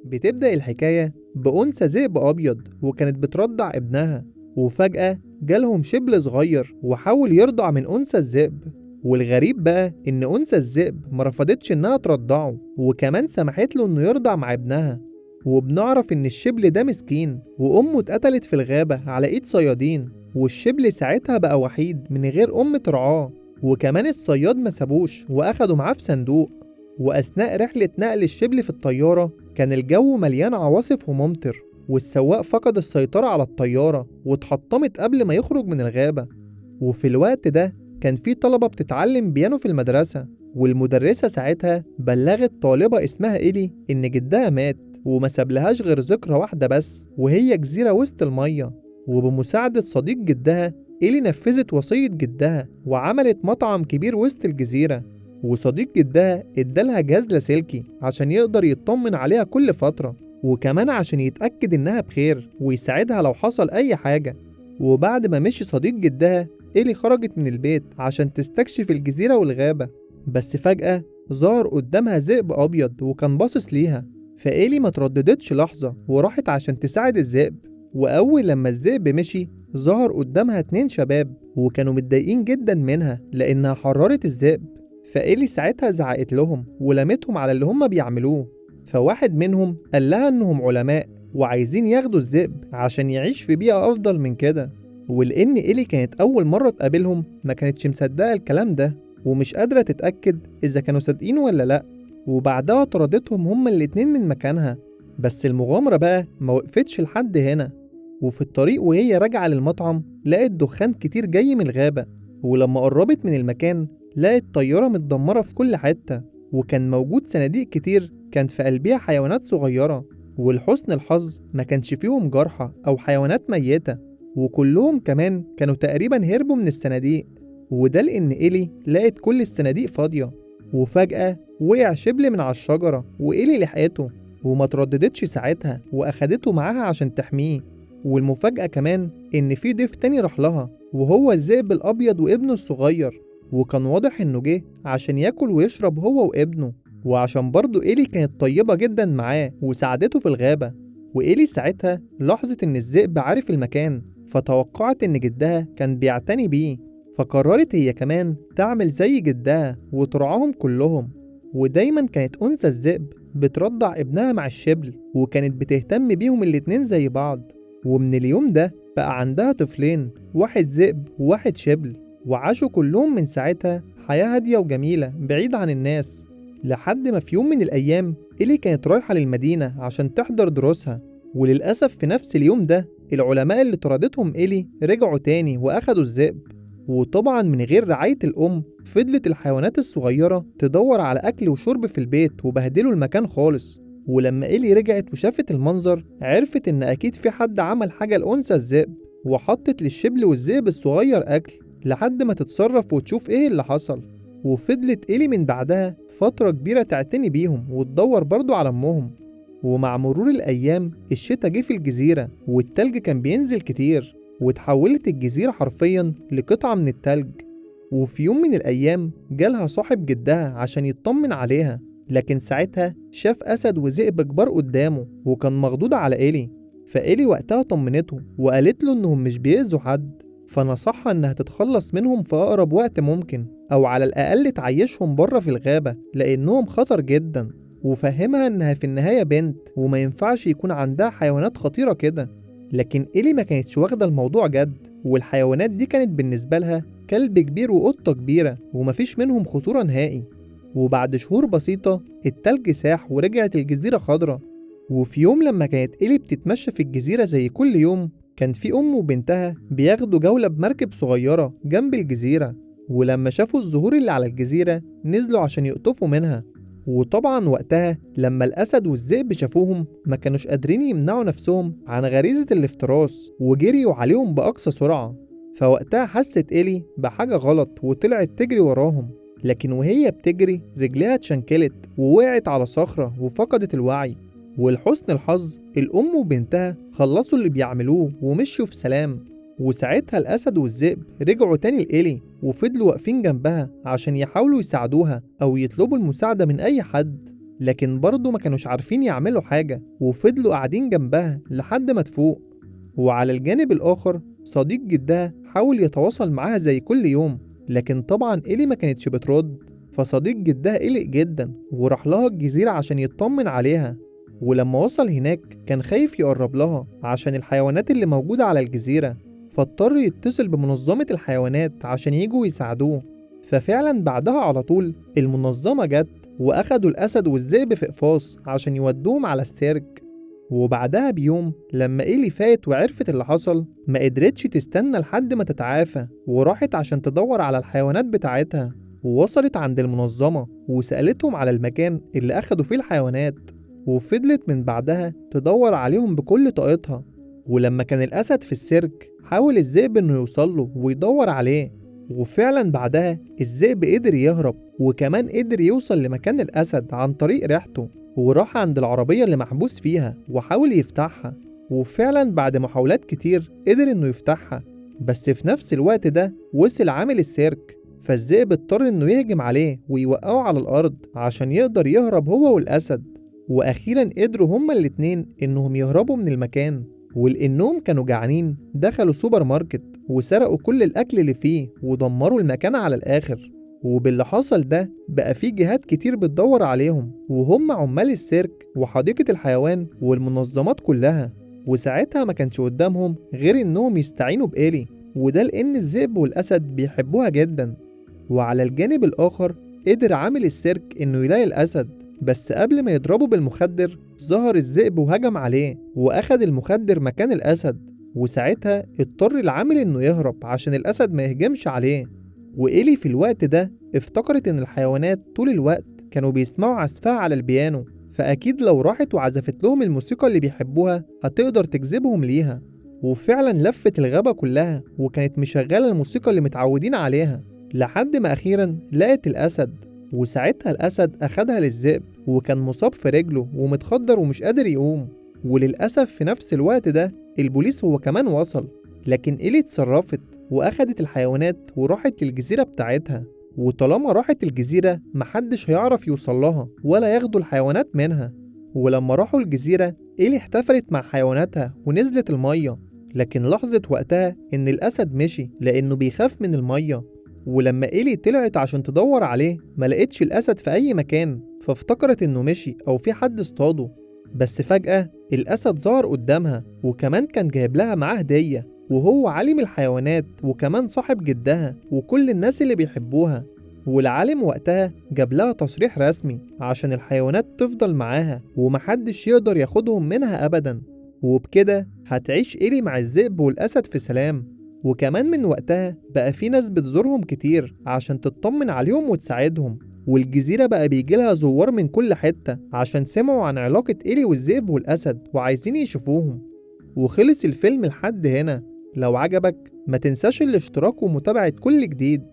بتبدأ الحكاية بأنثى ذئب أبيض وكانت بترضع ابنها، وفجأة جالهم شبل صغير وحاول يرضع من أنثى الذئب. والغريب بقى إن أنثى الذئب مرفضتش إنها ترضعه، وكمان سمحت له إنه يرضع مع ابنها. وبنعرف إن الشبل ده مسكين وأمه اتقتلت في الغابة على إيد صيادين، والشبل ساعتها بقى وحيد من غير أم ترعاه. وكمان الصياد ما سابوش وأخده معاه في صندوق. وأثناء رحلة نقل الشبل في الطيارة كان الجو مليان عواصف وممطر، والسواق فقد السيطرة على الطيارة واتحطمت قبل ما يخرج من الغابة. وفي الوقت ده كان في طلبة بتتعلم بيانو في المدرسة، والمدرسة ساعتها بلغت طالبة اسمها إيلي إن جدها مات وما سابلهاش غير ذكرى واحدة بس، وهي جزيرة وسط المية. وبمساعدة صديق جدها إيلي نفذت وصية جدها وعملت مطعم كبير وسط الجزيرة. وصديق جدها ادالها جهاز لاسلكي عشان يقدر يطمن عليها كل فترة، وكمان عشان يتأكد إنها بخير ويساعدها لو حصل أي حاجة. وبعد ما مشي صديق جدها، إيلي خرجت من البيت عشان تستكشف الجزيرة والغابة. بس فجأة ظهر قدامها ذئب أبيض وكان باصص ليها، فإيلي ما ترددتش لحظة وراحت عشان تساعد الذئب. وأول لما الذئب مشي ظهر قدامها 2 شباب وكانوا متضايقين جدا منها لأنها حررت الذئب. فإيلي ساعتها زعقت لهم ولمتهم على اللي هم بيعملوه. فواحد منهم قال لها إنهم علماء وعايزين ياخدوا الذئب عشان يعيش في بيئة أفضل من كده. ولأن إيلي كانت أول مرة تقابلهم ما كانتش مصدقة الكلام ده ومش قادرة تتأكد إذا كانوا صادقين ولا لأ. وبعدها طردتهم هما الاتنين من مكانها. بس المغامرة بقى ما وقفتش لحد هنا. وفي الطريق وهي راجعة للمطعم لقت دخان كتير جاي من الغابة، ولما قربت من المكان لقت طيارة متدمرة في كل حتة، وكان موجود صناديق كتير كان في قلبها حيوانات صغيرة. ولحسن الحظ ما كانش فيهم جرحى أو حيوانات ميتة، وكلهم كمان كانوا تقريبا هربوا من الصناديق. وده لأن إيلي لقت كل الصناديق فاضية. وفجأة وقع شبل من على الشجرة وإيلي لحقته وما ترددتش ساعتها وأخدته معاها عشان تحميه. والمفاجأة كمان إن في ضيف تاني راح لها وهو الذئب الأبيض وابنه الصغير، وكان واضح إنه جه عشان ياكل ويشرب هو وابنه، وعشان برضه إيلي كانت طيبة جدا معاه وساعدته في الغابة. وإيلي ساعتها لاحظت إن الذئب عارف المكان، فتوقعت إن جدها كان بيعتني بيه، فقررت هي كمان تعمل زي جدها وترعاهم كلهم. ودايما كانت أنثى الذئب بترضع ابنها مع الشبل وكانت بتهتم بيهم الاتنين زي بعض. ومن اليوم ده بقى عندها طفلين، واحد ذئب وواحد شبل، وعاشوا كلهم من ساعتها حياة هادية وجميلة بعيد عن الناس. لحد ما في يوم من الأيام إيلي كانت رايحة للمدينة عشان تحضر دروسها، وللأسف في نفس اليوم ده العلماء اللي طردتهم إيلي رجعوا تاني وأخدوا الذئب. وطبعا من غير رعاية الأم فضلت الحيوانات الصغيرة تدور على أكل وشرب في البيت وبهدلوا المكان خالص. ولما إيلي رجعت وشافت المنظر عرفت إن أكيد في حد عمل حاجة لأنثى الذئب وحطت للشبل والذئب الصغير أكل لحد ما تتصرف وتشوف إيه اللي حصل. وفضلت إيلي من بعدها فترة كبيرة تعتني بيهم وتدور برضو على أمهم. ومع مرور الأيام الشتا جه في الجزيرة والتلج كان بينزل كتير، وتحولت الجزيرة حرفيا لقطعة من التلج. وفي يوم من الأيام جالها صاحب جدها عشان يطمن عليها، لكن ساعتها شاف أسد وذئب كبار قدامه وكان مخضوض على إيلي. فإيلي وقتها طمنته وقالت له إنهم مش بيأذوا حد، فنصحها إنها تتخلص منهم في أقرب وقت ممكن، أو على الأقل تعيشهم بره في الغابة لأنهم خطر جدا. وفهمها إنها في النهاية بنت وما ينفعش يكون عندها حيوانات خطيرة كده. لكن إيلي ما كانتش واخدة الموضوع جد، والحيوانات دي كانت بالنسبة لها كلب كبير وقطة كبيرة ومفيش منهم خطورة نهائي. وبعد شهور بسيطة التلج ساح ورجعت الجزيرة خضرة. وفي يوم لما كانت إيلي بتتمشى في الجزيرة زي كل يوم كان في أم وبنتها بياخدوا جولة بمركب صغيرة جنب الجزيرة، ولما شافوا الزهور اللي على الجزيرة نزلوا عشان يقطفوا منها. وطبعا وقتها لما الأسد والذئب شافوهم ما كانوش قادرين يمنعوا نفسهم عن غريزة الافتراس وجريوا عليهم بأقصى سرعة. فوقتها حست إيلي بحاجة غلط وطلعت تجري وراهم، لكن وهي بتجري رجليها اتشنكلت ووقعت على صخرة وفقدت الوعي. ولحسن الحظ الأم وبنتها خلصوا اللي بيعملوه ومشيوا في سلام. وساعتها الأسد والذئب رجعوا تاني لإيلي وفضلوا واقفين جنبها عشان يحاولوا يساعدوها أو يطلبوا المساعدة من أي حد. لكن برضه ما كانوش عارفين يعملوا حاجة وفضلوا قاعدين جنبها لحد ما تفوق. وعلى الجانب الآخر صديق جدها حاول يتواصل معاها زي كل يوم، لكن طبعا إيلي ما كانتش بترد. فصديق جدها قلق جدا وراح لها الجزيرة عشان يطمن عليها. ولما وصل هناك كان خايف يقرب لها عشان الحيوانات اللي موجودة على الجزيرة، فاضطر يتصل بمنظمة الحيوانات عشان يجوا يساعدوه. ففعلا بعدها على طول المنظمة جت وأخدوا الأسد والذئب في إقفاص عشان يودوهم على السيرك. وبعدها بيوم لما إيلي فات وعرفت اللي حصل ما قدرتش تستنى لحد ما تتعافى، وراحت عشان تدور على الحيوانات بتاعتها. ووصلت عند المنظمة وسألتهم على المكان اللي أخدوا فيه الحيوانات، وفضلت من بعدها تدور عليهم بكل طاقتها. ولما كان الأسد في السيرك حاول الذئب إنه يوصله ويدور عليه، وفعلا بعدها الذئب قدر يهرب وكمان قدر يوصل لمكان الأسد عن طريق ريحته، وراح عند العربية اللي محبوس فيها وحاول يفتحها. وفعلا بعد محاولات كتير قدر إنه يفتحها، بس في نفس الوقت ده وصل عامل السيرك، فالذئب اضطر إنه يهجم عليه ويوقعه على الأرض عشان يقدر يهرب هو والأسد. وأخيرا قدروا هما الاتنين إنهم يهربوا من المكان. ولأنهم كانوا جعانين دخلوا سوبر ماركت وسرقوا كل الأكل اللي فيه ودمروا المكان على الآخر. وباللي حصل ده بقى فيه جهات كتير بتدور عليهم، وهم عمال السيرك وحديقة الحيوان والمنظمات كلها. وساعتها ما كانش قدامهم غير إنهم يستعينوا بإيلي، وده لأن الذئب والأسد بيحبوها جدا. وعلى الجانب الآخر قدر عامل السيرك إنه يلاقي الأسد، بس قبل ما يضربه بالمخدر ظهر الذئب وهجم عليه وأخد المخدر مكان الأسد. وساعتها اضطر العامل إنه يهرب عشان الأسد ما يهجمش عليه. وإيلي في الوقت ده افتكرت إن الحيوانات طول الوقت كانوا بيسمعوا عزفها على البيانو، فأكيد لو راحت وعزفت لهم الموسيقى اللي بيحبوها هتقدر تجذبهم ليها. وفعلا لفت الغابة كلها وكانت مشغلة الموسيقى اللي متعودين عليها لحد ما أخيرا لقت الأسد. وساعتها الأسد أخدها للذئب وكان مصاب في رجله ومتخدر ومش قادر يقوم. وللأسف في نفس الوقت ده البوليس هو كمان وصل، لكن إيلي اتصرفت وأخدت الحيوانات وراحت للجزيرة بتاعتها. وطالما راحت الجزيرة محدش هيعرف يوصلها ولا ياخدوا الحيوانات منها. ولما راحوا الجزيرة إيلي احتفلت مع حيواناتها ونزلت المية، لكن لاحظت وقتها إن الأسد مشي لأنه بيخاف من المية. ولما إيلي طلعت عشان تدور عليه ما لقيتش الأسد في أي مكان، فافتكرت إنه مشي أو في حد اصطاده. بس فجأة الأسد ظهر قدامها وكمان كان جايب لها معاه هدية، وهو عالم الحيوانات وكمان صاحب جدها وكل الناس اللي بيحبوها. والعالم وقتها جاب لها تصريح رسمي عشان الحيوانات تفضل معاها ومحدش يقدر ياخدهم منها أبدا. وبكده هتعيش إيلي مع الذئب والأسد في سلام. وكمان من وقتها بقى في ناس بتزورهم كتير عشان تطمن عليهم وتساعدهم، والجزيرة بقى بيجيلها زوار من كل حتة عشان سمعوا عن علاقة إيلي والذئب والأسد وعايزين يشوفوهم. وخلص الفيلم لحد هنا. لو عجبك ما تنساش الاشتراك ومتابعة كل جديد.